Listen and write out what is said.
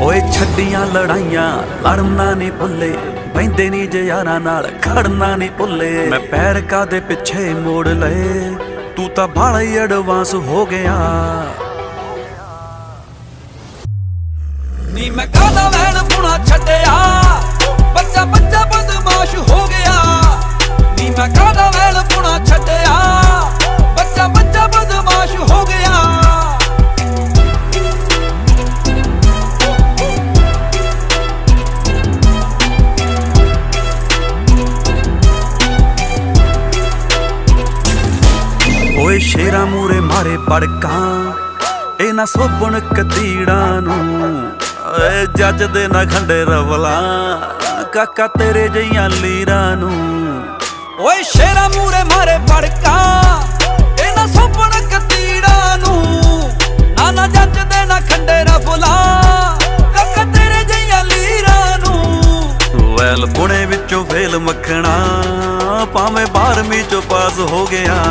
ਓਏ ਛੱਡੀਆਂ ਲੜਾਈਆਂ ਲੜਨਾ ਨਹੀਂ ਭੁੱਲੇ, ਬਹਿੰਦੇ ਨਹੀਂ ਜੇ ਯਾਰਾਂ ਨਾਲ ਖੜਨਾ ਨਹੀਂ ਭੁੱਲੇ। ਮੈਂ ਪੈਰ ਕਾਦੇ ਪਿੱਛੇ ਮੋੜ ਲਏ, ਤੂੰ ਤਾਂ ਬਾਹਲਾ ਹੀ ਐਡਵਾਂਸ ਹੋ ਗਿਆ। ਨੀ ਮੈਂ ਕਾਹਦਾ ਵੈਣ ਪੁਣਾ ਛੱਡਿਆ, ਬੱਚਾ ਬੱਚਾ ਬਦਮਾਸ਼ ਹੋ ਗਿਆ। ਨੀ ਮੈਂ ਕਾਹਦਾ ਵੈਣ ਪੁਣਾ ਛੱਡਿਆ, ਬੱਚਾ ਬੱਚਾ ਬਦਮਾਸ਼ ਹੋ ਗਿਆ। ਓਏ ਸ਼ੇਰਾਂ ਮੂਰੇ ਮਾਰੇ ਪੜਕਾਂ, ਇਹ ਨਾ ਸੋਪਣ ਕਤੀੜਾਂ ਨੂੰ। ਓਏ ਜੱਜ ਦੇ ਨਾ ਖੰਡੇ ਰਵਲਾ, ਕਾਕਾ ਤੇਰੇ ਜਈਆਂ ਲੀਰਾਂ ਨੂੰ। ਓਏ ਸ਼ੇਰਾਂ ਮੂਰੇ ਮਾਰੇ ਪੜਕਾਂ, ਇਹ ਨਾ ਸੋਪਣ ਕਤੀੜਾਂ ਨੂੰ। ਨਾ ਜੱਜ ਦੇ ਨਾ ਖੰਡੇ ਰਵਲਾ, ਕਾਕਾ ਤੇਰੇ ਜਈਆਂ ਲੀਰਾਂ ਨੂੰ। ਵੈਲ ਪੁਣੇ ਵਿੱਚੋਂ ਫੇਲ ਮੱਖਣਾ, ਭਾਵੇਂ 12ਵੀਂ ਚੋਂ ਪਾਸ ਹੋ ਗਿਆ।